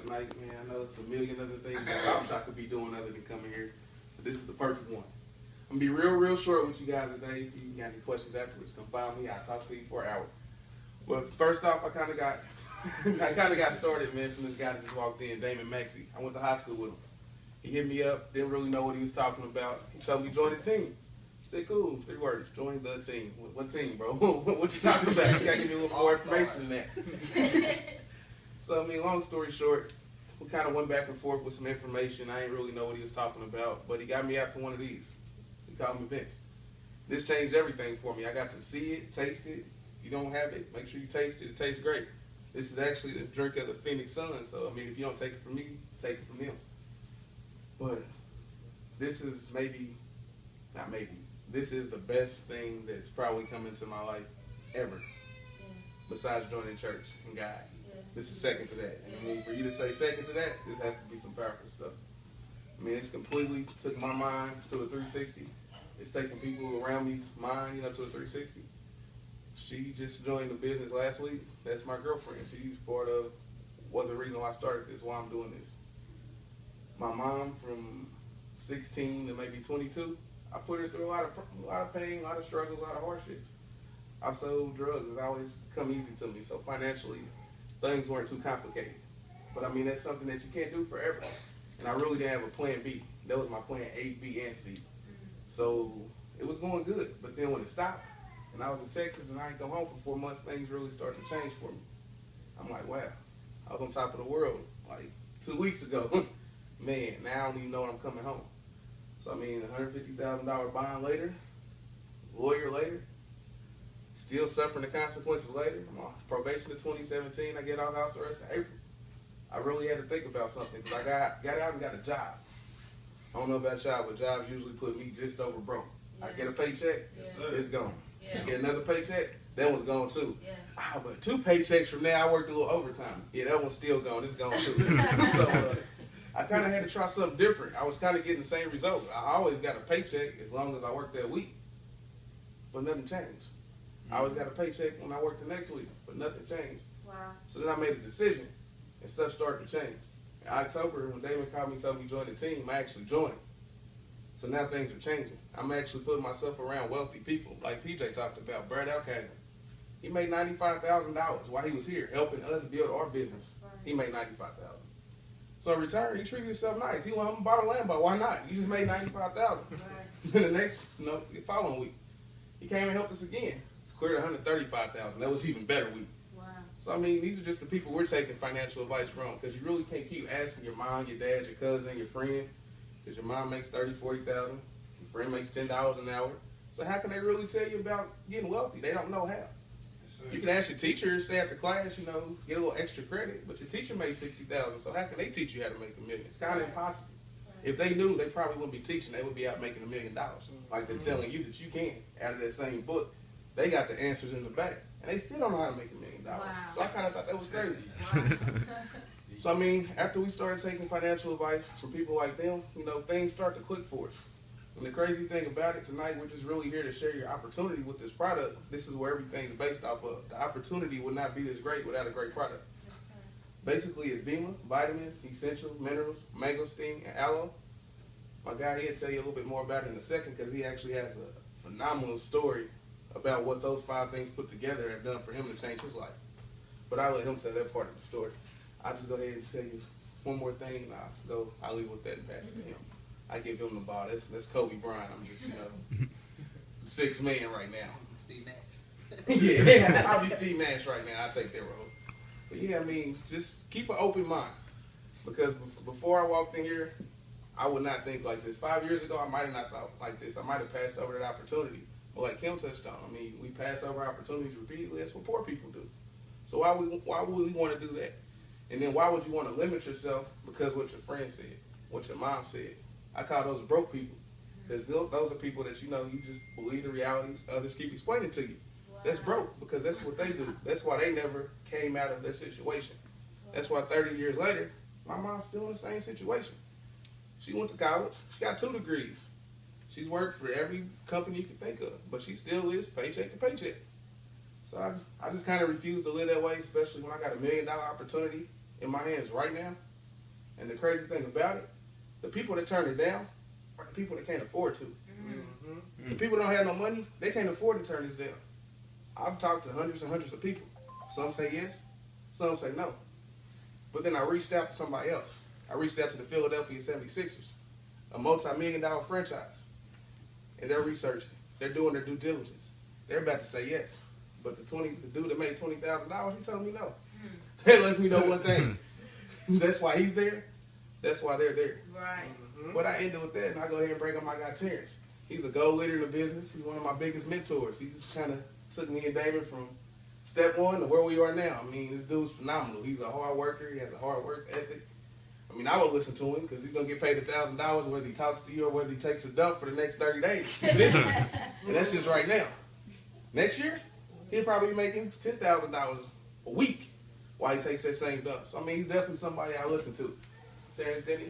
tonight, man. I know it's a million other things that I wish I could be doing other than coming here, but this is the perfect one. I'm gonna be real short with you guys today. If you got any questions afterwards, come find me. I'll talk to you for an hour. Well, first off, I kind of got started, man, from this guy that just walked in, Damon Maxey. I went to high school with him. He hit me up, didn't really know what he was talking about. He told me join the team. I said, cool, 3 words, join the team. What team, bro? What you talking about? You gotta give me a little more information than that. So, I mean, long story short, we kind of went back and forth with some information. I didn't really know what he was talking about, but he got me out to one of these. He called them events. This changed everything for me. I got to see it, taste it. If you don't have it, make sure you taste it. It tastes great. This is actually the drink of the Phoenix Suns, so, I mean, if you don't take it from me, take it from them. But this is this is the best thing that's probably come into my life ever, besides joining church and God. This is second to that. And I mean, for you to say second to that, this has to be some powerful stuff. I mean, it's completely took my mind to a 360. It's taking people around me's mind, to a 360. She just joined the business last week. That's my girlfriend. She's part of the reason why I started this, why I'm doing this. My mom, from 16 to maybe 22, I put her through a lot of pain, a lot of struggles, a lot of hardships. I've sold drugs. It's always come easy to me. So financially, things weren't too complicated. But I mean, that's something that you can't do forever. And I really didn't have a plan B. That was my plan A, B, and C. So it was going good. But then when it stopped, and I was in Texas and I didn't come home for 4 months, things really started to change for me. I'm like, wow, I was on top of the world like 2 weeks ago. Man, now I don't even know when I'm coming home. So I mean, $150,000 bond later, lawyer later, still suffering the consequences later. I'm on probation in 2017. I get out of house arrest in April. I really had to think about something because I got out and got a job. I don't know about y'all, but jobs usually put me just over broke. Yeah. I get a paycheck, it's gone. Yeah. I get another paycheck, that one's gone too. Yeah. But 2 paychecks from now, I worked a little overtime. Yeah, that one's still gone. It's gone too. So I kind of had to try something different. I was kind of getting the same result. I always got a paycheck as long as I worked that week, but nothing changed. I always got a paycheck when I worked the next week, but nothing changed. Wow. So then I made a decision, and stuff started to change. In October, when David called me and told me to join the team, I actually joined. So now things are changing. I'm actually putting myself around wealthy people, like PJ talked about, Brad Alcazar. He made $95,000 while he was here, helping us build our business. Right. He made $95,000. So in return, he treated himself nice. He went home and bought a Lambo. Why not? You just made $95,000. Right. Then the next, the following week, he came and helped us again. Cleared $135,000. That was even better week. Wow. So I mean, these are just the people we're taking financial advice from, because you really can't keep asking your mom, your dad, your cousin, your friend, because your mom makes $30,000, $40,000, your friend makes $10 an hour. So how can they really tell you about getting wealthy? They don't know how. You can ask your teacher, stay after class, get a little extra credit, but your teacher made $60,000, so how can they teach you how to make $1 million? It's kind of impossible. If they knew, they probably wouldn't be teaching. They would be out making $1 million. Like they're telling you that you can, out of that same book. They got the answers in the back, and they still don't know how to make $1 million. Wow. So I kind of thought that was crazy. Wow. So I mean, after we started taking financial advice from people like them, things start to click for us. And the crazy thing about it, tonight we're just really here to share your opportunity with this product. This is where everything's based off of. The opportunity would not be this great without a great product. Yes, sir. Basically, it's Bima, vitamins, essential minerals, mangosteen, and aloe. My guy here will tell you a little bit more about it in a second, because he actually has a phenomenal story about what those 5 things put together have done for him to change his life. But I'll let him tell that part of the story. I'll just go ahead and tell you one more thing, and I'll leave with that and pass it to him. I give him the ball. That's Kobe Bryant. I'm just, 6 man right now. Steve Nash. Yeah, I'll be Steve Nash right now. I'll take that role. But yeah, I mean, just keep an open mind. Because before I walked in here, I would not think like this. 5 years ago, I might have not thought like this. I might have passed over that opportunity. But like Kim touched on, I mean, we pass over opportunities repeatedly. That's what poor people do. So why would we want to do that? And then why would you want to limit yourself because what your friend said, what your mom said? I call those broke people, because those are people that you just believe the realities others keep explaining to you. Wow. That's broke, because that's what they do. That's why they never came out of their situation. Wow. That's why 30 years later, my mom's still in the same situation. She went to college. She got 2 degrees. She's worked for every company you can think of, but she still lives paycheck to paycheck. So I just kind of refuse to live that way, especially when I got $1 million opportunity in my hands right now. And the crazy thing about it, the people that turn it down are the people that can't afford to. The people that don't have no money, they can't afford to turn this down. I've talked to hundreds and hundreds of people. Some say yes, some say no. But then I reached out to somebody else. I reached out to the Philadelphia 76ers, a multi-million-dollar franchise. And they're researching. They're doing their due diligence. They're about to say yes. But the dude that made $20,000, he told me no. That lets me know one thing. That's why he's there. That's why they're there. Right. But I ended with that, and I go ahead and bring up my guy Terrence. He's a goal leader in the business. He's one of my biggest mentors. He just kind of took me and David from step one to where we are now. I mean, this dude's phenomenal. He's a hard worker. He has a hard work ethic. I mean, I would listen to him because he's going to get paid $1,000 whether he talks to you or whether he takes a dump for the next 30 days. And that's just right now. Next year, he'll probably be making $10,000 a week while he takes that same dump. So, I mean, he's definitely somebody I listen to. Terrence, Denny.